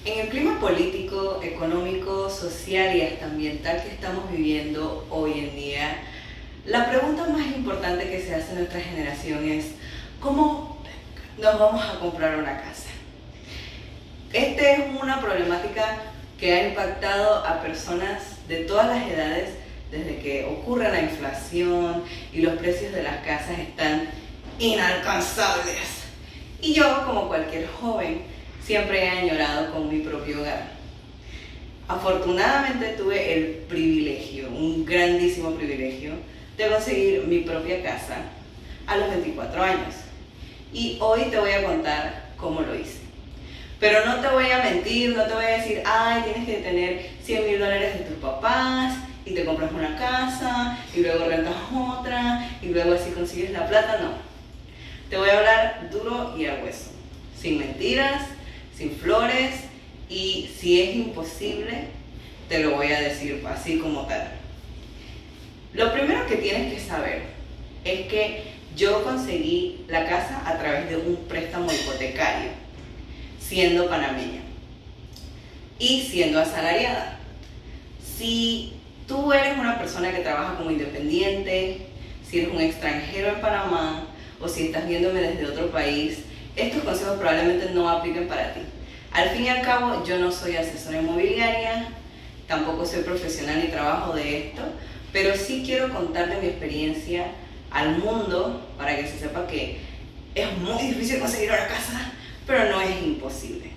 En el clima político, económico, social y hasta ambiental que estamos viviendo hoy en día, la pregunta más importante que se hace en nuestra generación es ¿cómo nos vamos a comprar una casa? Esta es una problemática que ha impactado a personas de todas las edades desde que ocurre la inflación y los precios de las casas están inalcanzables. Y yo, como cualquier joven, siempre he añorado con mi propio hogar. Afortunadamente tuve el privilegio, un grandísimo privilegio, de conseguir mi propia casa a los 24 años. Y hoy te voy a contar cómo lo hice. Pero no te voy a mentir, no te voy a decir, ay, tienes que tener $100,000 de tus papás y te compras una casa y luego rentas otra y luego así consigues la plata. No. Te voy a hablar duro y al hueso, sin mentiras, sin flores, y si es imposible, te lo voy a decir así como tal. Lo primero que tienes que saber es que yo conseguí la casa a través de un préstamo hipotecario, siendo panameña y siendo asalariada. Si tú eres una persona que trabaja como independiente, si eres un extranjero en Panamá o si estás viéndome desde otro país, estos consejos probablemente no apliquen para ti. Al fin y al cabo, yo no soy asesora inmobiliaria, tampoco soy profesional ni trabajo de esto, pero sí quiero contarte mi experiencia al mundo para que se sepa que es muy difícil conseguir una casa, pero no es imposible.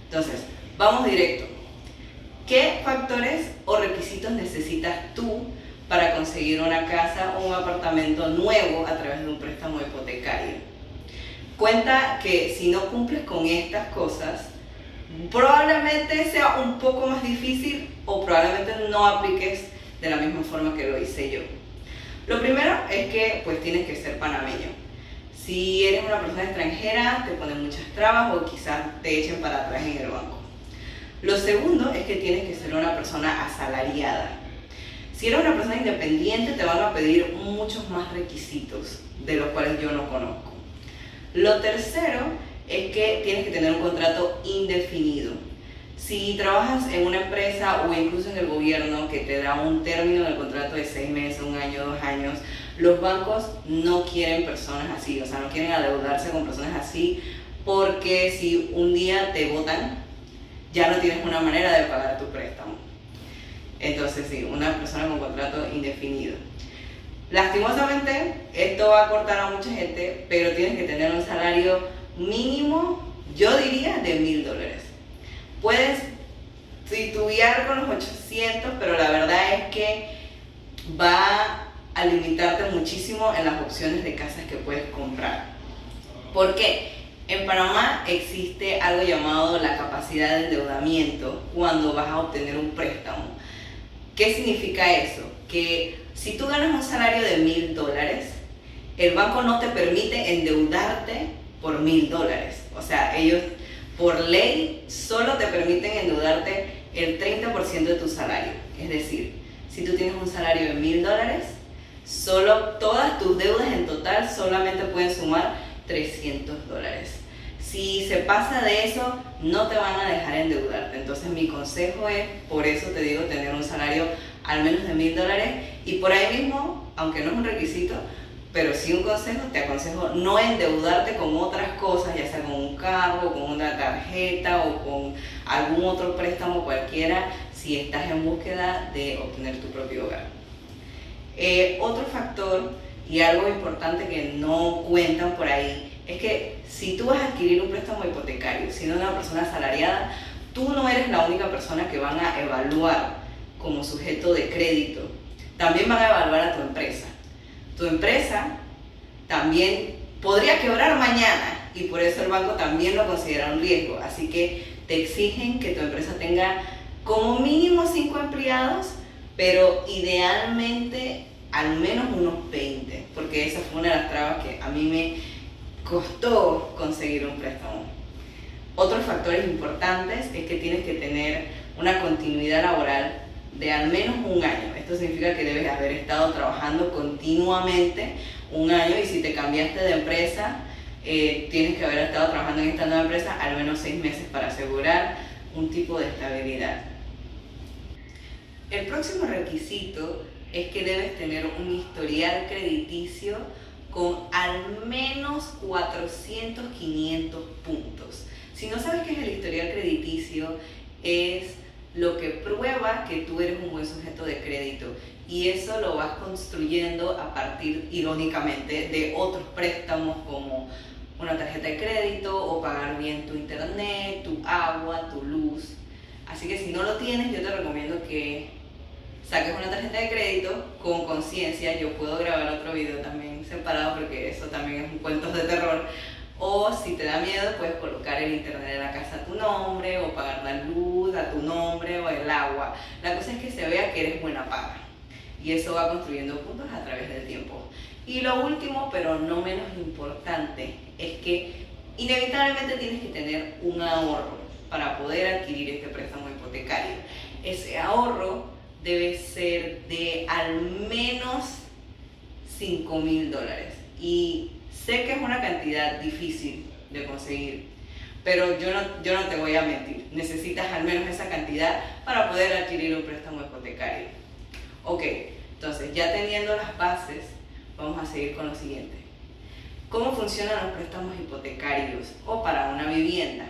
Entonces, vamos directo. ¿Qué factores o requisitos necesitas tú para conseguir una casa o un apartamento nuevo a través de un préstamo hipotecario? Cuenta que si no cumples con estas cosas, probablemente sea un poco más difícil o probablemente no apliques de la misma forma que lo hice yo. Lo primero es que pues tienes que ser panameño. Si eres una persona extranjera, te ponen muchas trabas o quizás te echen para atrás en el banco. Lo segundo es que tienes que ser una persona asalariada. Si eres una persona independiente, te van a pedir muchos más requisitos, de los cuales yo no conozco. Lo tercero es que tienes que tener un contrato indefinido. Si trabajas en una empresa o incluso en el gobierno que te da un término del contrato de 6 meses, 1 año, 2 años, los bancos no quieren personas así, o sea, no quieren adeudarse con personas así, porque si un día te botan, ya no tienes una manera de pagar tu préstamo. Entonces sí, una persona con contrato indefinido. Lastimosamente, esto va a cortar a mucha gente, pero tienes que tener un salario mínimo, yo diría, de $1,000. Puedes titubear con los 800, pero la verdad es que va a limitarte muchísimo en las opciones de casas que puedes comprar. ¿Por qué? En Panamá existe algo llamado la capacidad de endeudamiento cuando vas a obtener un préstamo. ¿Qué significa eso? Que si tú ganas un salario de $1,000, el banco no te permite endeudarte por $1,000. O sea, ellos por ley solo te permiten endeudarte el 30% de tu salario. Es decir, si tú tienes un salario de $1,000, solo todas tus deudas en total solamente pueden sumar $300. Si se pasa de eso, no te van a dejar endeudarte. Entonces mi consejo es, por eso te digo, tener un salario al menos de $1,000. Y por ahí mismo, aunque no es un requisito, pero sí un consejo, te aconsejo no endeudarte con otras cosas, ya sea con un carro, con una tarjeta o con algún otro préstamo cualquiera, si estás en búsqueda de obtener tu propio hogar. Otro factor y algo importante que no cuentan por ahí es que si tú vas a adquirir un préstamo hipotecario, siendo una persona asalariada, tú no eres la única persona que van a evaluar como sujeto de crédito. También van a evaluar a tu empresa. Tu empresa también podría quebrar mañana y por eso el banco también lo considera un riesgo. Así que te exigen que tu empresa tenga como mínimo 5 empleados, pero idealmente al menos unos 20, porque esa fue una de las trabas que a mí me costó conseguir un préstamo. Otros factores importantes es que tienes que tener una continuidad laboral de al menos 1 año. Esto significa que debes haber estado trabajando continuamente 1 año, y si te cambiaste de empresa, tienes que haber estado trabajando en esta nueva empresa al menos 6 meses para asegurar un tipo de estabilidad. El próximo requisito es que debes tener un historial crediticio con al menos 400, 500 puntos. Si no sabes qué es el historial crediticio, es lo que prueba que tú eres un buen sujeto de crédito, y eso lo vas construyendo a partir, irónicamente, de otros préstamos como una tarjeta de crédito o pagar bien tu internet, tu agua, tu luz. Así que si no lo tienes, yo te recomiendo que saques una tarjeta de crédito con conciencia. Yo puedo grabar otro video también separado porque eso también es un cuento de terror. O si te da miedo, puedes colocar el internet de la casa a tu nombre, o pagar la luz a tu nombre, o el agua. La cosa es que se vea que eres buena paga, y eso va construyendo puntos a través del tiempo. Y lo último, pero no menos importante, es que inevitablemente tienes que tener un ahorro para poder adquirir este préstamo hipotecario. Ese ahorro debe ser de al menos $5,000. Y sé que es una cantidad difícil de conseguir, pero yo no te voy a mentir. Necesitas al menos esa cantidad para poder adquirir un préstamo hipotecario. Ok, entonces ya teniendo las bases, vamos a seguir con lo siguiente. ¿Cómo funcionan los préstamos hipotecarios o para una vivienda?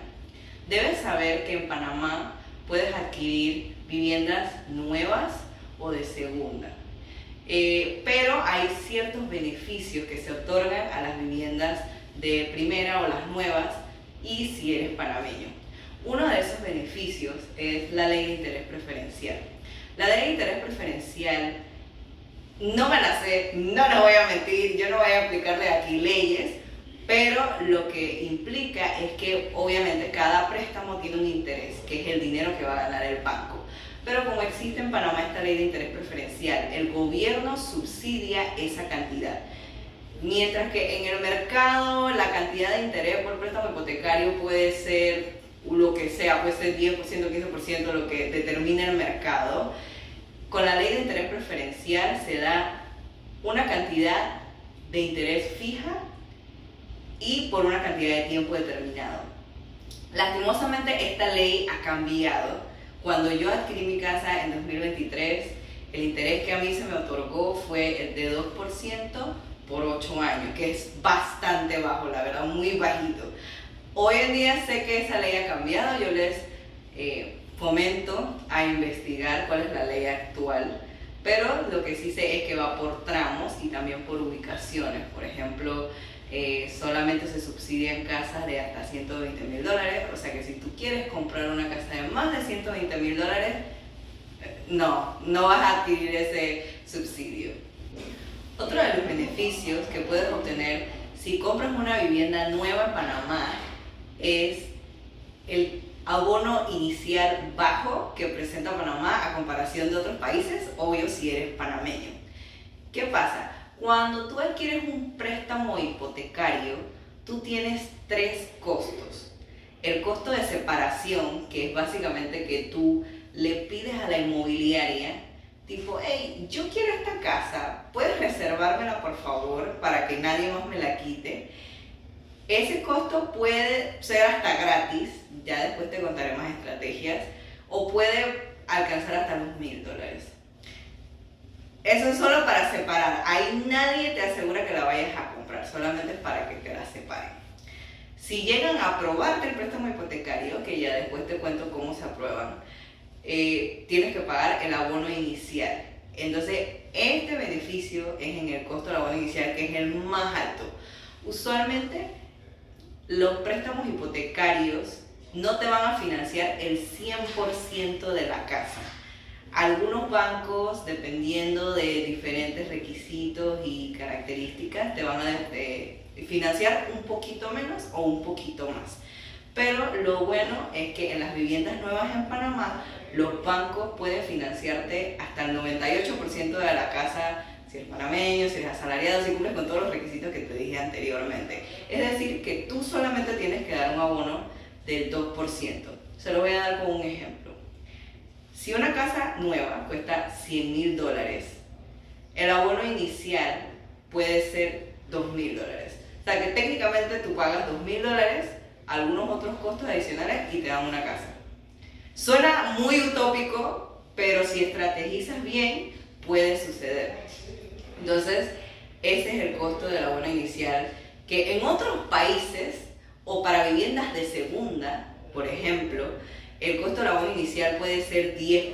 Debes saber que en Panamá puedes adquirir viviendas nuevas o de segunda. Pero hay ciertos beneficios que se otorgan a las viviendas de primera o las nuevas, y si eres panameño. Uno de esos beneficios es la ley de interés preferencial. La ley de interés preferencial no me la sé, no les voy a mentir, yo no voy a aplicarle aquí leyes, pero lo que implica es que obviamente cada préstamo tiene un interés, que es el dinero que va a ganar el banco. Pero como existe en Panamá esta ley de interés preferencial, el gobierno subsidia esa cantidad. Mientras que en el mercado la cantidad de interés por préstamo hipotecario puede ser lo que sea, puede ser 10%, 15%, lo que determine el mercado. Con la ley de interés preferencial se da una cantidad de interés fija y por una cantidad de tiempo determinado. Lastimosamente esta ley ha cambiado. Cuando yo adquirí mi casa en 2023, el interés que a mí se me otorgó fue el de 2% por 8 años, que es bastante bajo, la verdad, muy bajito. Hoy en día sé que esa ley ha cambiado. Yo les fomento a investigar cuál es la ley actual, pero lo que sí sé es que va por tramos y también por ubicaciones. Por ejemplo, solamente se subsidian casas de hasta $120,000, o sea que si tú quieres comprar una casa de más de $120,000, no vas a adquirir ese subsidio. Otro de los beneficios que puedes obtener si compras una vivienda nueva en Panamá es el abono inicial bajo que presenta Panamá a comparación de otros países, obvio si eres panameño. ¿Qué pasa? Cuando tú adquieres un préstamo hipotecario, tú tienes 3 costos. El costo de separación, que es básicamente que tú le pides a la inmobiliaria, tipo, hey, yo quiero esta casa, ¿puedes reservármela por favor para que nadie más me la quite? Ese costo puede ser hasta gratis, ya después te contaré más estrategias, o puede alcanzar hasta los $1,000. Eso es solo para separar. Ahí nadie te asegura que la vayas a comprar, solamente es para que te la separen. Si llegan a aprobarte el préstamo hipotecario, que ya después te cuento cómo se aprueban, tienes que pagar el abono inicial. Entonces, este beneficio es en el costo del abono inicial, que es el más alto. Usualmente, los préstamos hipotecarios no te van a financiar el 100% de la casa. Algunos bancos, dependiendo de diferentes requisitos y características, te van a financiar un poquito menos o un poquito más. Pero lo bueno es que en las viviendas nuevas en Panamá, los bancos pueden financiarte hasta el 98% de la casa, si eres panameño, si eres asalariado, si cumples con todos los requisitos que te dije anteriormente. Es decir, que tú solamente tienes que dar un abono del 2%. Se lo voy a dar con un ejemplo. Si una casa nueva cuesta $100,000, el abono inicial puede ser $2,000. O sea que técnicamente tú pagas $2,000, algunos otros costos adicionales y te dan una casa. Suena muy utópico, pero si estrategizas bien, puede suceder. Entonces, ese es el costo del abono inicial, que en otros países o para viviendas de segunda, por ejemplo, el costo del abono inicial puede ser 10%,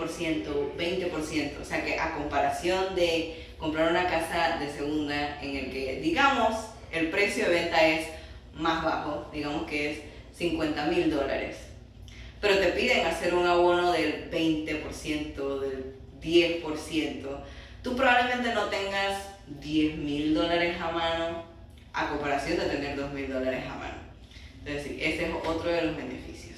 20%, o sea que a comparación de comprar una casa de segunda en el que, digamos, el precio de venta es más bajo, digamos que es $50,000, pero te piden hacer un abono del 20%, del 10%, tú probablemente no tengas $10,000 a mano a comparación de tener $2,000 a mano. Es decir, ese es otro de los beneficios.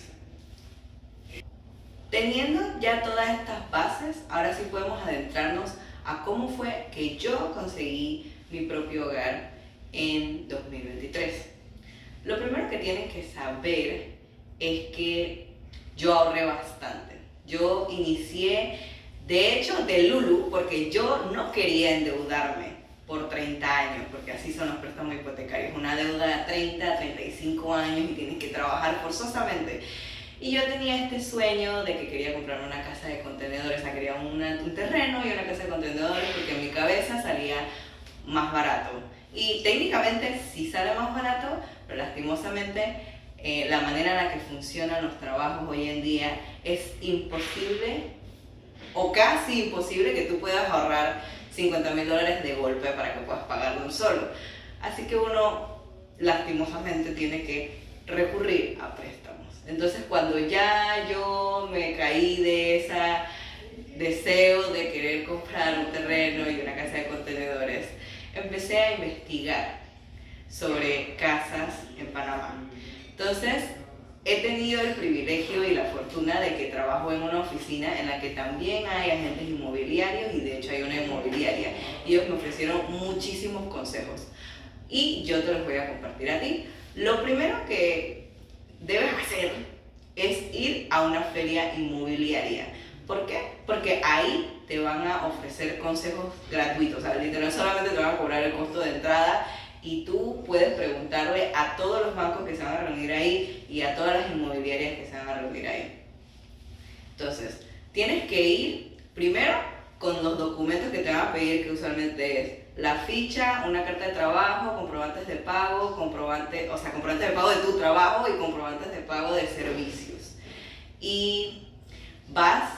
Teniendo ya todas estas bases, ahora sí podemos adentrarnos a cómo fue que yo conseguí mi propio hogar en 2023. Lo primero que tienen que saber es que yo ahorré bastante. Yo inicié, de hecho, de Lulu, porque yo no quería endeudarme por 30 años, porque así son los préstamos hipotecarios, una deuda de 30 a 35 años y tienes que trabajar forzosamente. Y yo tenía este sueño de que quería comprar una casa de contenedores, o sea, quería un terreno y una casa de contenedores porque en mi cabeza salía más barato. Y técnicamente sí sale más barato, pero lastimosamente la manera en la que funcionan los trabajos hoy en día es imposible o casi imposible que tú puedas ahorrar $50,000 de golpe para que puedas pagarlo un solo. Así que uno lastimosamente tiene que recurrir a préstamos. Entonces cuando ya yo me caí de ese deseo de querer comprar un terreno y una casa de contenedores, empecé a investigar sobre casas en Panamá. Entonces he tenido el privilegio y la fortuna de que trabajo en una oficina en la que también hay agentes inmobiliarios y de hecho hay una inmobiliaria. Ellos me ofrecieron muchísimos consejos y yo te los voy a compartir a ti. Lo primero que debes hacer es ir a una feria inmobiliaria. ¿Por qué? Porque ahí te van a ofrecer consejos gratuitos. O sea, literalmente solamente te van a cobrar el costo de entrada y tú puedes preguntarle a todos los bancos que se van a reunir ahí y a todas las inmobiliarias que se van a reunir ahí. Entonces, tienes que ir primero con los documentos que te van a pedir, que usualmente es la ficha, una carta de trabajo, comprobantes de pago, comprobantes de pago de tu trabajo y comprobantes de pago de servicios. Y vas,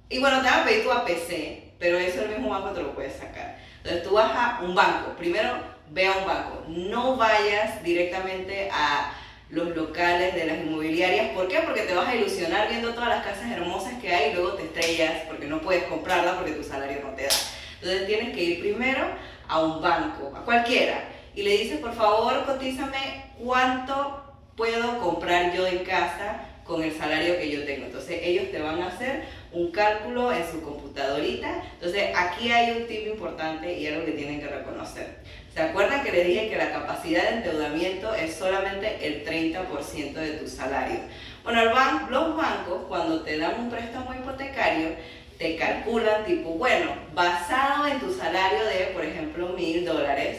y bueno, te van a pedir tu APC, pero eso el mismo banco te lo puedes sacar. Entonces tú vas a un banco, primero ve a un banco, no vayas directamente a los locales de las inmobiliarias. ¿Por qué? Porque te vas a ilusionar viendo todas las casas hermosas que hay y luego te estrellas porque no puedes comprarla porque tu salario no te da. Entonces tienes que ir primero a un banco, a cualquiera, y le dices, por favor, cotízame cuánto puedo comprar yo en casa con el salario que yo tengo. Entonces ellos te van a hacer un cálculo en su computadorita. Entonces aquí hay un tip importante y algo que tienen que reconocer. ¿Se acuerdan que les dije que la capacidad de endeudamiento es solamente el 30% de tu salario? Bueno, los bancos cuando te dan un préstamo hipotecario te calculan tipo, bueno, basado en tu salario de, por ejemplo, $1,000,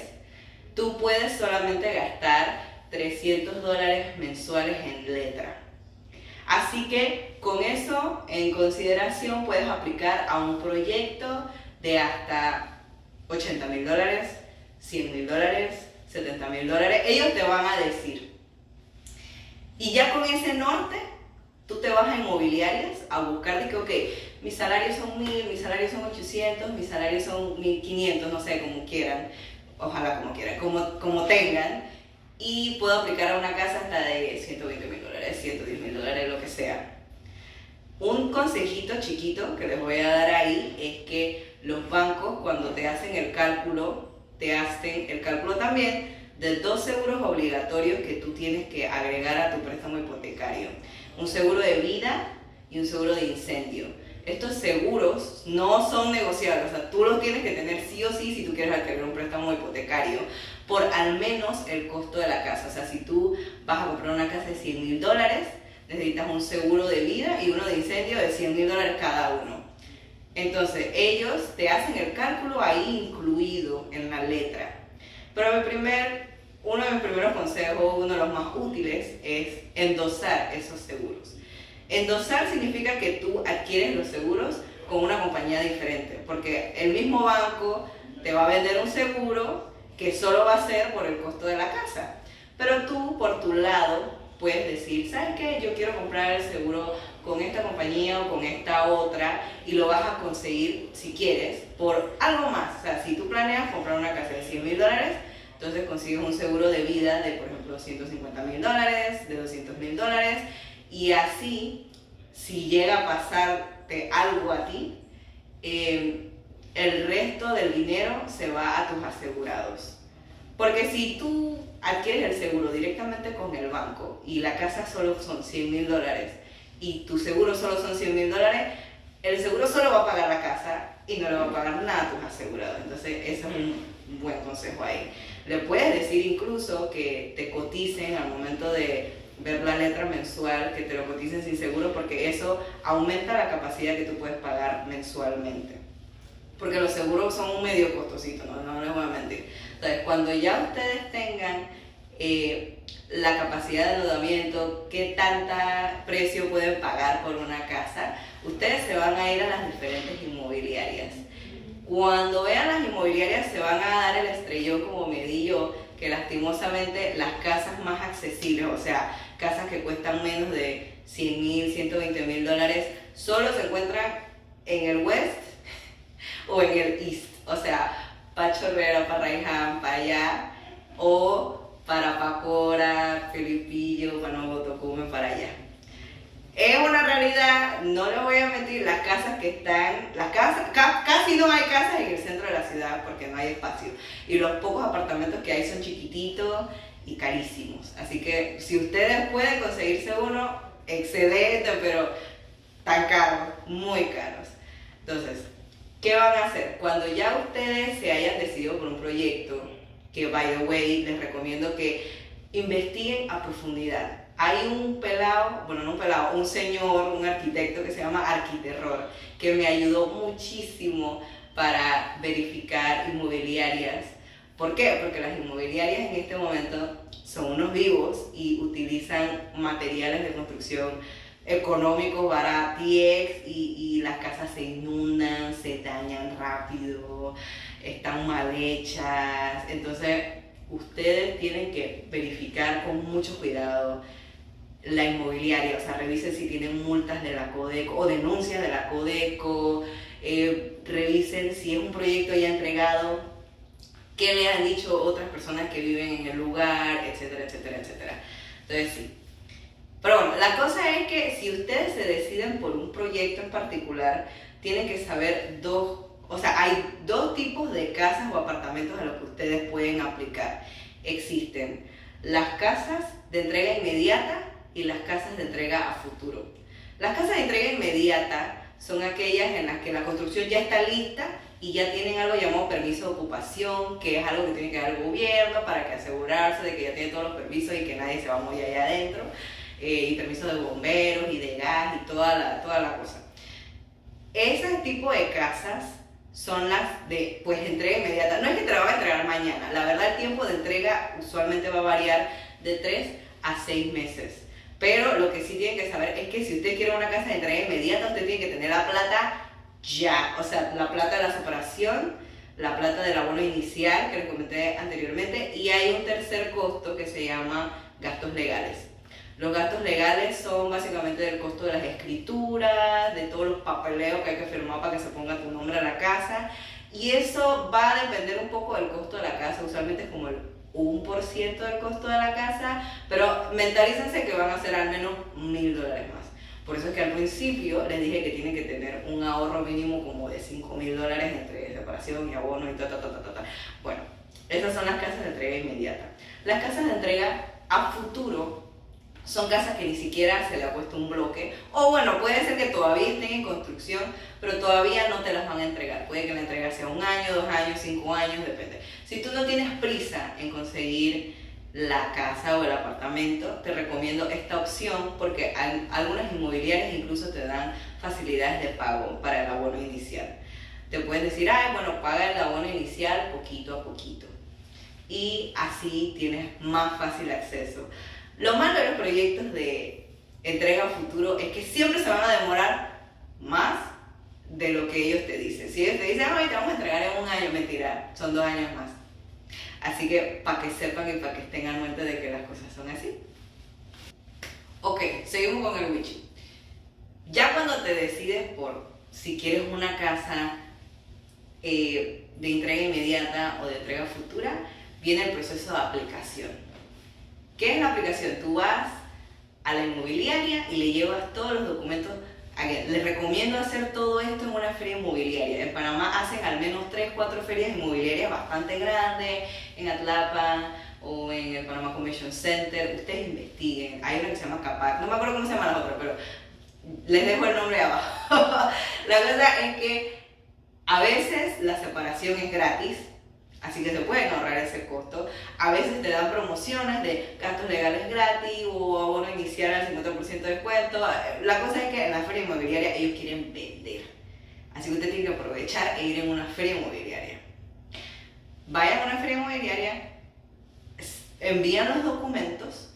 tú puedes solamente gastar $300 mensuales en letra. Así que con eso en consideración puedes aplicar a un proyecto de hasta $80,000, $100,000, $70,000, ellos te van a decir. Y ya con ese norte, tú te vas a inmobiliarias a buscar de que, ok, mis salarios son 1,000, mis salarios son 800, mis salarios son 1,500, no sé, como quieran, ojalá como quieran, como tengan, y puedo aplicar a una casa hasta de $120,000, $110,000, lo que sea. Un consejito chiquito que les voy a dar ahí es que los bancos cuando te hacen el cálculo, te hacen el cálculo también de 2 seguros obligatorios que tú tienes que agregar a tu préstamo hipotecario. Un seguro de vida y un seguro de incendio. Estos seguros no son negociables, o sea, tú los tienes que tener sí o sí si tú quieres adquirir un préstamo hipotecario por al menos el costo de la casa. O sea, si tú vas a comprar una casa de $100,000, necesitas un seguro de vida y uno de incendio de $100,000 cada uno. Entonces, ellos te hacen el cálculo ahí incluido en la letra. Pero uno de mis primeros consejos, uno de los más útiles, es endosar esos seguros. Endosar significa que tú adquieres los seguros con una compañía diferente, porque el mismo banco te va a vender un seguro que solo va a ser por el costo de la casa. Pero tú, por tu lado, puedes decir, ¿sabes qué? Yo quiero comprar el seguro con esta compañía o con esta otra, y lo vas a conseguir, si quieres, por algo más. O sea, si tú planeas comprar una casa de $100,000, entonces consigues un seguro de vida de, por ejemplo, $150,000, de $200,000, y así, si llega a pasarte algo a ti, el resto del dinero se va a tus asegurados. Porque si tú adquieres el seguro directamente con el banco y la casa solo son $100,000 y tu seguro solo son $100,000, el seguro solo va a pagar la casa y no le va a pagar nada a tus asegurados. Entonces, ese es un buen consejo ahí. Le puedes decir incluso que te coticen al momento de ver la letra mensual, que te lo coticen sin seguro, porque eso aumenta la capacidad que tú puedes pagar mensualmente. Porque los seguros son un medio costosito, no les voy a mentir. Entonces, cuando ya ustedes tengan la capacidad de endeudamiento, qué tanta precio pueden pagar por una casa, ustedes se van a ir a las diferentes inmobiliarias. Cuando vean las inmobiliarias se van a dar el estrellón como me di yo, que lastimosamente las casas más accesibles, o sea, casas que cuestan menos de $100,000, $120,000, solo se encuentran en el West o en el East, o sea, para Chorrera, para Raiján, para allá, o para Pacora, Filipillo, para Nuevo Tocumen, para allá. Es una realidad, no les voy a mentir, las casas que están, casi no hay casas en el centro de la ciudad porque no hay espacio. Y los pocos apartamentos que hay son chiquititos y carísimos. Así que si ustedes pueden conseguirse uno, excelente, pero tan caros, muy caros. Entonces, ¿qué van a hacer? Cuando ya ustedes se hayan decidido por un proyecto, que by the way, les recomiendo que investiguen a profundidad. Hay un pelado, bueno, no un pelado, un señor, un arquitecto que se llama Arquiterror, que me ayudó muchísimo para verificar inmobiliarias. ¿Por qué? Porque las inmobiliarias en este momento son unos vivos y utilizan materiales de construcción económicos, baratiex, y las casas se inundan, se dañan rápido, están mal hechas. Entonces, ustedes tienen que verificar con mucho cuidado la inmobiliaria, o sea, revisen si tienen multas de la Codeco o denuncias de la Codeco, revisen si es un proyecto ya entregado, qué le han dicho otras personas que viven en el lugar, etcétera, etcétera, etcétera. Entonces, sí. Pero bueno, la cosa es que si ustedes se deciden por un proyecto en particular, tienen que saber hay dos tipos de casas o apartamentos a los que ustedes pueden aplicar. Existen las casas de entrega inmediata y las casas de entrega a futuro. Las casas de entrega inmediata son aquellas en las que la construcción ya está lista y ya tienen algo llamado permiso de ocupación, que es algo que tiene que dar el gobierno para que asegurarse de que ya tiene todos los permisos y que nadie se va a morir allá adentro, y permiso de bomberos y de gas y toda la cosa. Ese tipo de casas son las de entrega inmediata. No es que te la van a entregar mañana, la verdad el tiempo de entrega usualmente va a variar de 3 a 6 meses. Pero lo que sí tienen que saber es que si usted quiere una casa de entrega inmediata, usted tiene que tener la plata ya. O sea, la plata de la separación, la plata del abono inicial que les comenté anteriormente, y hay un tercer costo que se llama gastos legales. Los gastos legales son básicamente el costo de las escrituras, de todos los papeleos que hay que firmar para que se ponga tu nombre a la casa, y eso va a depender un poco del costo de la casa. Usualmente es como el 1% del costo de la casa, pero mentalícense que van a ser al menos $1,000 más. Por eso es que al principio les dije que tienen que tener un ahorro mínimo como de $5,000 entre separación y abono y Bueno, esas son las casas de entrega inmediata. Las casas de entrega a futuro son casas que ni siquiera se le ha puesto un bloque, o bueno, puede ser que todavía estén en construcción, pero todavía no te las van a entregar. Puede que la entrega sea 1 año, 2 años, 5 años, depende. Si tú no tienes prisa en conseguir la casa o el apartamento, te recomiendo esta opción porque algunas inmobiliarias incluso te dan facilidades de pago para el abono inicial. Te pueden decir, bueno, paga el abono inicial poquito a poquito, y así tienes más fácil acceso. Lo malo de los proyectos de entrega a futuro es que siempre se van a demorar más de lo que ellos te dicen. Si ellos te dicen, ay, te vamos a entregar en un año, mentira, son 2 años más. Así que para que sepan y para que estén al mente de que las cosas son así. Ok, seguimos con el witchy. Ya cuando te decides por si quieres una casa de entrega inmediata o de entrega futura, viene el proceso de aplicación. ¿Qué es la aplicación? Tú vas a la inmobiliaria y le llevas todos los documentos. Les recomiendo hacer todo esto en una feria inmobiliaria. En Panamá hacen al menos 3-4 ferias inmobiliarias bastante grandes, en Atlapa o en el Panama Convention Center. Ustedes investiguen. Hay una que se llama CAPAC, no me acuerdo cómo se llama la otra, pero les dejo el nombre abajo. La cosa es que a veces la separación es gratis, así que se pueden ahorrar ese costo. A veces te dan promociones de gastos legales gratis o abono inicial al 50% de descuento. La cosa es que en la feria inmobiliaria ellos quieren vender. Así que usted tiene que aprovechar e ir en una feria inmobiliaria. Vayan a una feria inmobiliaria, envían los documentos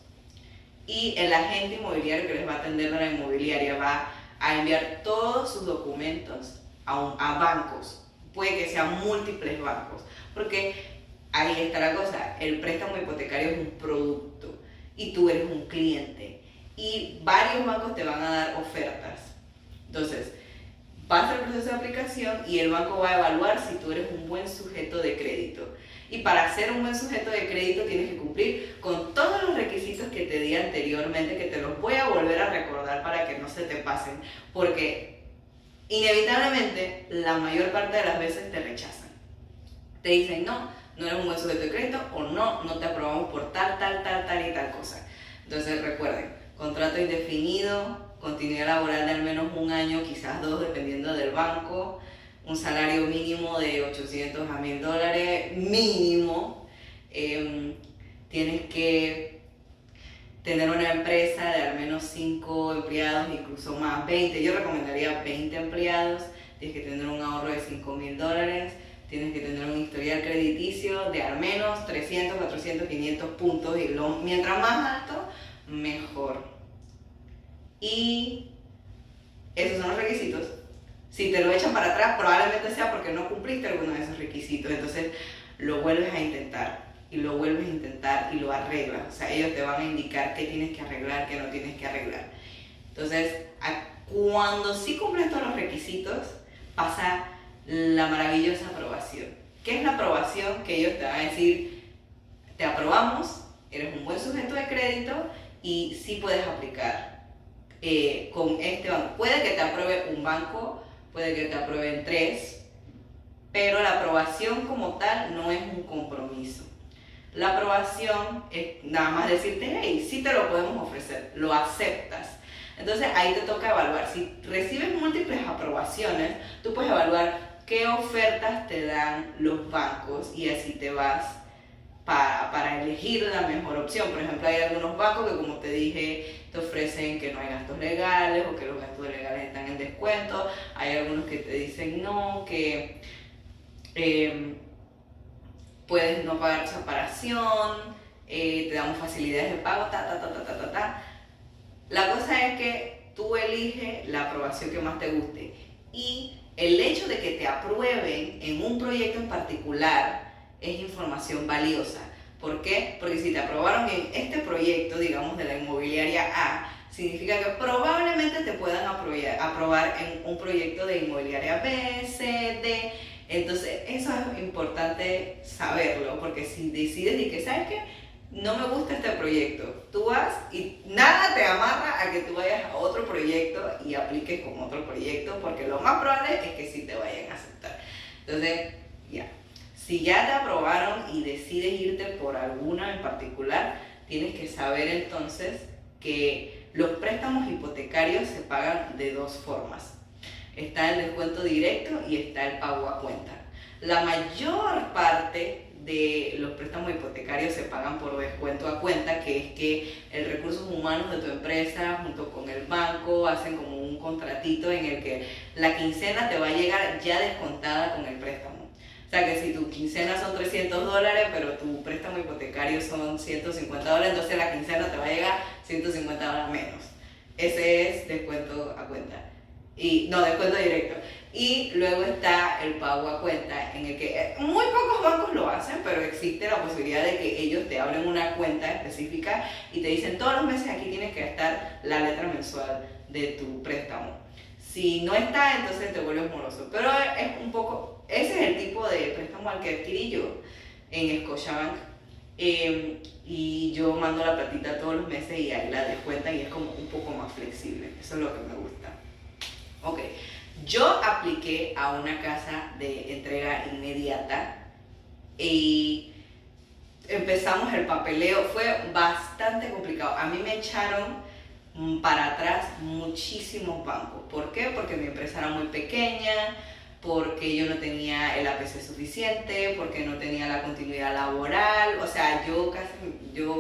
y el agente inmobiliario que les va a atender a la inmobiliaria va a enviar todos sus documentos a bancos. Puede que sean múltiples bancos. Porque ahí está la cosa, el préstamo hipotecario es un producto y tú eres un cliente y varios bancos te van a dar ofertas. Entonces, pasa el proceso de aplicación y el banco va a evaluar si tú eres un buen sujeto de crédito. Y para ser un buen sujeto de crédito tienes que cumplir con todos los requisitos que te di anteriormente, que te los voy a volver a recordar para que no se te pasen, porque inevitablemente la mayor parte de las veces te rechazan. Te dicen, no eres un buen sujeto de crédito o no te aprobamos por tal y tal cosa. Entonces recuerden, contrato indefinido, continuidad laboral de al menos 1 año, quizás 2, dependiendo del banco, un salario mínimo de $800 a $1,000 mínimo. Tienes que tener una empresa de al menos 5 empleados, incluso más, 20. Yo recomendaría 20 empleados. Tienes que tener un ahorro de $5,000. Tienes que tener un historial crediticio de al menos 300, 400, 500 puntos y mientras más alto, mejor. Y esos son los requisitos. Si te lo echan para atrás, probablemente sea porque no cumpliste alguno de esos requisitos. Entonces lo vuelves a intentar y lo vuelves a intentar y lo arreglas. O sea, ellos te van a indicar qué tienes que arreglar, qué no tienes que arreglar. Entonces, cuando sí cumples todos los requisitos, pasa la maravillosa aprobación. ¿Qué es la aprobación? Que ellos te van a decir, te aprobamos, eres un buen sujeto de crédito y sí puedes aplicar con este banco. Puede que te apruebe un banco, puede que te aprueben 3, pero la aprobación como tal no es un compromiso. La aprobación es nada más decirte, hey, sí te lo podemos ofrecer, lo aceptas. Entonces ahí te toca evaluar. Si recibes múltiples aprobaciones, tú puedes evaluar qué ofertas te dan los bancos y así te vas para elegir la mejor opción. Por ejemplo, hay algunos bancos que, como te dije, te ofrecen que no hay gastos legales o que los gastos legales están en descuento. Hay algunos que te dicen no, que puedes no pagar separación, te damos facilidades de pago, La cosa es que tú eliges la aprobación que más te guste y el hecho de que te aprueben en un proyecto en particular es información valiosa. ¿Por qué? Porque si te aprobaron en este proyecto, digamos de la inmobiliaria A, significa que probablemente te puedan aprobar en un proyecto de inmobiliaria B, C, D. Entonces eso es importante saberlo, porque si decides y que, ¿sabes qué? No me gusta este proyecto, tú vas y nada te amarra a que tú vayas a otro proyecto y apliques con otro proyecto, porque lo más probable es que sí te vayan a aceptar. Entonces, si ya te aprobaron y decides irte por alguna en particular, tienes que saber entonces que los préstamos hipotecarios se pagan de 2 formas. Está el descuento directo y está el pago a cuenta. La mayor parte de los préstamos hipotecarios se pagan por descuento a cuenta, que es que el recursos humanos de tu empresa junto con el banco hacen como un contratito en el que la quincena te va a llegar ya descontada con el préstamo. O sea que si tu quincena son $300, pero tu préstamo hipotecario son $150, entonces la quincena te va a llegar $150 menos. Ese es descuento a cuenta. Y no, descuento directo. Y luego está el pago a cuenta, en el que muy pocos bancos lo hacen, pero existe la posibilidad de que ellos te abren una cuenta específica y te dicen todos los meses aquí tienes que gastar la letra mensual de tu préstamo. Si no está, entonces te vuelves moroso. Pero es un poco, ese es el tipo de préstamo al que adquirí yo en Scotiabank. Y yo mando la platita todos los meses y ahí la descuentan y es como un poco más flexible. Eso es lo que me gusta. Ok, yo apliqué a una casa de entrega inmediata y empezamos el papeleo. Fue bastante complicado. A mí me echaron para atrás muchísimos bancos. ¿Por qué? Porque mi empresa era muy pequeña, porque yo no tenía el APC suficiente, porque no tenía la continuidad laboral. O sea, yo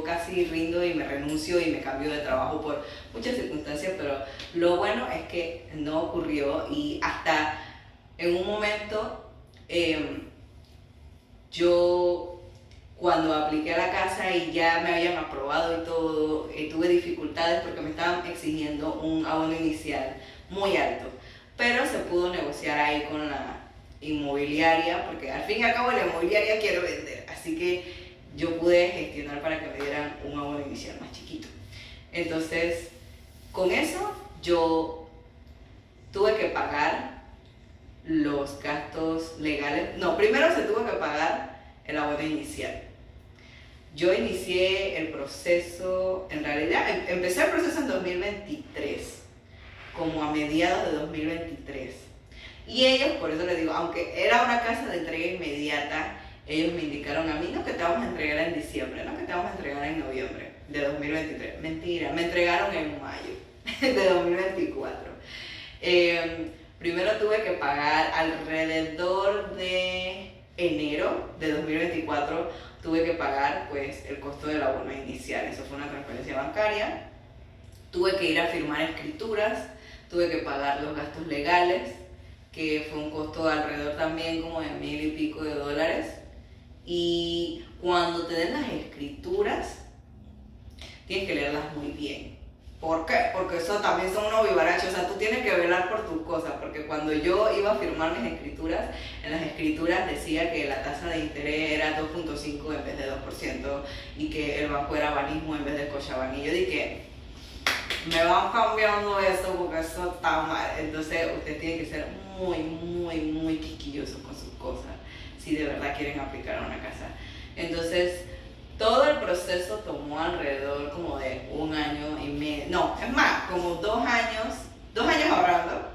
casi rindo y me renuncio y me cambio de trabajo por muchas circunstancias, pero lo bueno es que no ocurrió y hasta en un momento yo cuando apliqué a la casa y ya me habían aprobado y todo, tuve dificultades porque me estaban exigiendo un abono inicial muy alto. Pero se pudo negociar ahí con la inmobiliaria, porque al fin y al cabo la inmobiliaria quiere vender. Así que yo pude gestionar para que me dieran un abono inicial más chiquito. Entonces, con eso yo tuve que pagar los gastos legales. No, primero se tuvo que pagar el abono inicial. Yo inicié el proceso, en realidad, empecé el proceso en 2023, como a mediados de 2023. Y ellos, por eso les digo, aunque era una casa de entrega inmediata, ellos me indicaron a mí, no que te vamos a entregar en diciembre, no que te vamos a entregar en noviembre de 2023. Mentira, me entregaron en mayo de 2024. Primero tuve que pagar alrededor de enero de 2024, tuve que pagar pues el costo del abono inicial. Eso fue una transferencia bancaria. Tuve que ir a firmar escrituras, tuve que pagar los gastos legales, que fue un costo de alrededor también como de $1,000 y pico. Y cuando te den las escrituras, tienes que leerlas muy bien. ¿Por qué? Porque eso también son unos vivarachos. O sea, tú tienes que velar por tus cosas, porque cuando yo iba a firmar mis escrituras, en las escrituras decía que la tasa de interés era 2.5 en vez de 2% y que el banco era Banismo en vez de Scotiabank. Y yo dije, me van cambiando eso porque eso está mal. Entonces ustedes tienen que ser muy quisquillosos con sus cosas si de verdad quieren aplicar a una casa. Entonces todo el proceso tomó alrededor como de 1 año y medio, no, es más, como 2 años ahorrando.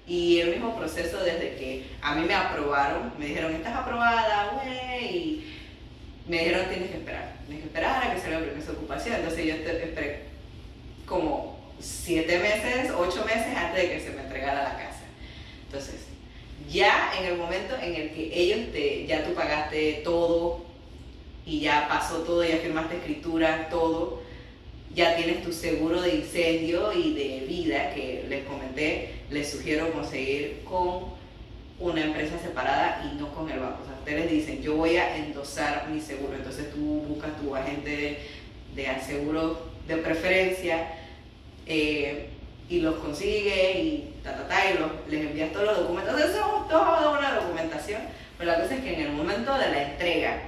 Y el mismo proceso desde que a mí me aprobaron, me dijeron, estás aprobada, güey, y me dijeron, tienes que esperar a que salga el permiso de ocupación. Entonces yo esperé como 7 meses, 8 meses antes de que se me entregara la casa. Entonces, ya en el momento en el que ellos ya tú pagaste todo y ya pasó todo, ya firmaste escritura, todo, ya tienes tu seguro de incendio y de vida que les comenté, les sugiero conseguir con una empresa separada y no con el banco. O sea, ustedes dicen, yo voy a endosar mi seguro, entonces tú buscas tu agente de seguro de preferencia y los consigues y les envías todos los documentos. Entonces es toda una documentación, pero la cosa es que en el momento de la entrega,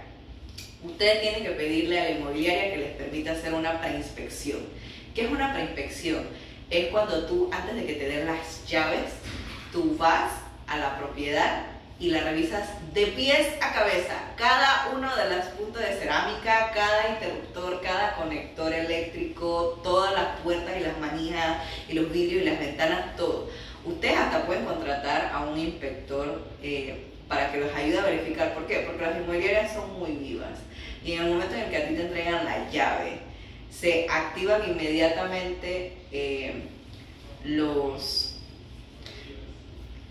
ustedes tienen que pedirle a la inmobiliaria que les permita hacer una preinspección. ¿Qué es una preinspección? Es cuando tú, antes de que te den las llaves, tú vas a la propiedad y la revisas de pies a cabeza. Cada uno de los puntos de cerámica, cada interruptor, cada conector eléctrico, todas las puertas y las manijas y los vidrios y las ventanas, todo. Ustedes hasta pueden contratar a un inspector para que los ayude a verificar. ¿Por qué? Porque las inmobiliarias son muy vivas. Y en el momento en el que a ti te entregan la llave, se activan inmediatamente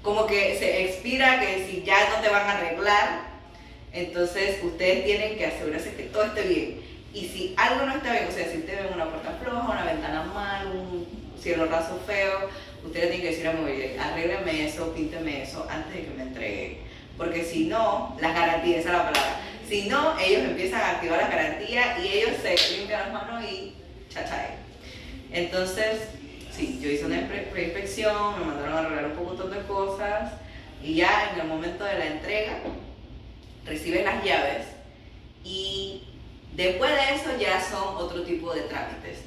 como que se expira que si ya no te van a arreglar, entonces ustedes tienen que asegurarse que todo esté bien. Y si algo no está bien, o sea, si ustedes ven una puerta floja, una ventana mal, un cielo raso feo, ustedes tienen que decir a la inmobiliaria, arréglame eso, pínteme eso antes de que me entreguen. Porque si no, las garantías, esa es la palabra. Si no, ellos empiezan a activar las garantías y ellos se limpian las manos y chachae. Entonces, Sí, yo hice una preinspección, me mandaron a arreglar un montón de cosas y ya en el momento de la entrega recibes las llaves y después de eso ya son otro tipo de trámites.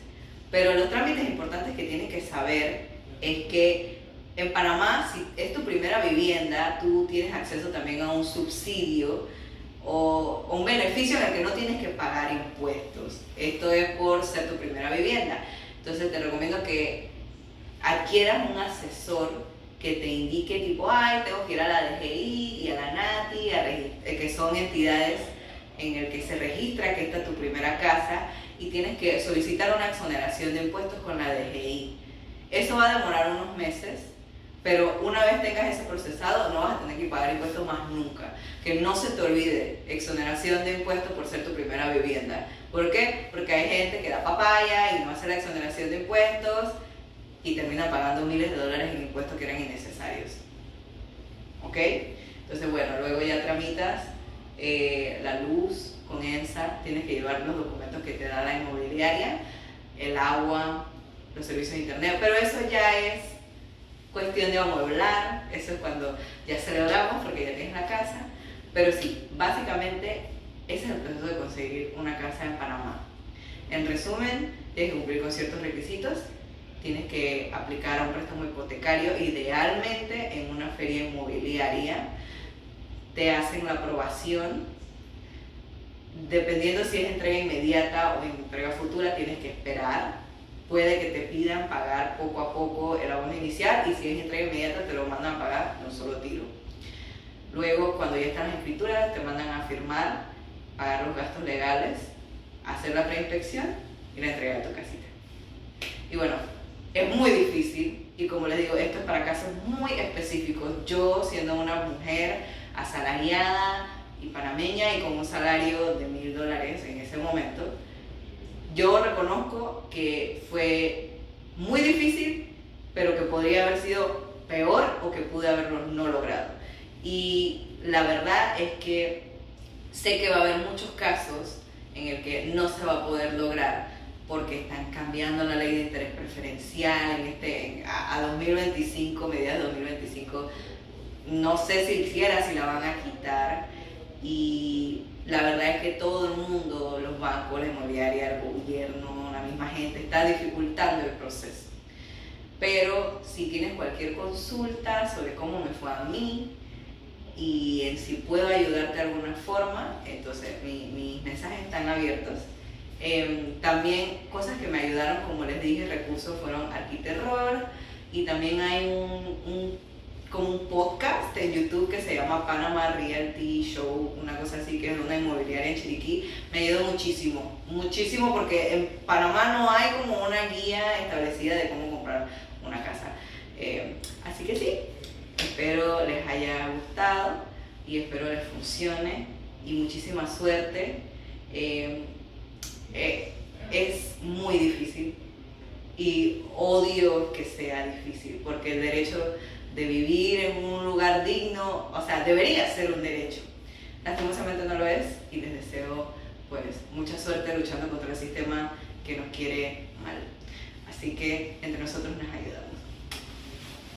Pero los trámites importantes que tienes que saber es que en Panamá, si es tu primera vivienda, tú tienes acceso también a un subsidio o un beneficio en el que no tienes que pagar impuestos. Esto es por ser tu primera vivienda. Entonces te recomiendo que adquieras un asesor que te indique tipo, ay, tengo que ir a la DGI y a la NATI, que son entidades en el que se registra que esta es tu primera casa y tienes que solicitar una exoneración de impuestos con la DGI. Eso va a demorar unos meses, pero una vez tengas ese procesado no vas a tener que pagar impuestos más nunca. Que no se te olvide, exoneración de impuestos por ser tu primera vivienda. ¿Por qué? Porque hay gente que da papaya y no hace la exoneración de impuestos y termina pagando miles de dólares en impuestos que eran innecesarios. ¿Ok? Entonces, bueno, luego ya tramitas la luz con ENSA, tienes que llevar los documentos que te da la inmobiliaria, el agua, los servicios de internet, pero eso ya es cuestión de amueblar, eso es cuando ya celebramos porque ya tienes la casa, pero sí, básicamente ese es el proceso de conseguir una casa en Panamá. En resumen, tienes que cumplir con ciertos requisitos, tienes que aplicar a un préstamo hipotecario, idealmente en una feria inmobiliaria, te hacen la aprobación, dependiendo si es entrega inmediata o entrega futura, tienes que esperar. Puede que te pidan pagar poco a poco el abono inicial y si es entrega inmediata te lo mandan a pagar de un solo tiro. Luego, cuando ya están las escrituras, te mandan a firmar, pagar los gastos legales, hacer la preinspección y la entrega de tu casita. Y bueno, es muy difícil y como les digo, esto es para casos muy específicos. Yo, siendo una mujer asalariada y panameña y con un salario de $1,000 en ese momento, yo reconozco que fue muy difícil, pero que podría haber sido peor o que pude haberlo no logrado. Y la verdad es que sé que va a haber muchos casos en el que no se va a poder lograr porque están cambiando la ley de interés preferencial a 2025, mediados de 2025. No sé si la van a quitar y la verdad es que todo el mundo, los bancos, la inmobiliaria, el gobierno, la misma gente está dificultando el proceso. Pero si tienes cualquier consulta sobre cómo me fue a mí y en si puedo ayudarte de alguna forma, entonces mis mensajes están abiertos. También cosas que me ayudaron, como les dije, recursos fueron Arquiterror y también hay como un podcast en YouTube que se llama Panama Realty Show, una cosa así, que es una inmobiliaria en Chiriquí. Me ayudó muchísimo, muchísimo, porque en Panamá no hay como una guía establecida de cómo comprar una casa. Así que sí, espero les haya gustado y espero les funcione y muchísima suerte. Es muy difícil y odio que sea difícil porque el derecho de vivir en un lugar digno, o sea, debería ser un derecho. Lastimosamente no lo es y les deseo pues mucha suerte luchando contra el sistema que nos quiere mal. Así que entre nosotros nos ayudamos.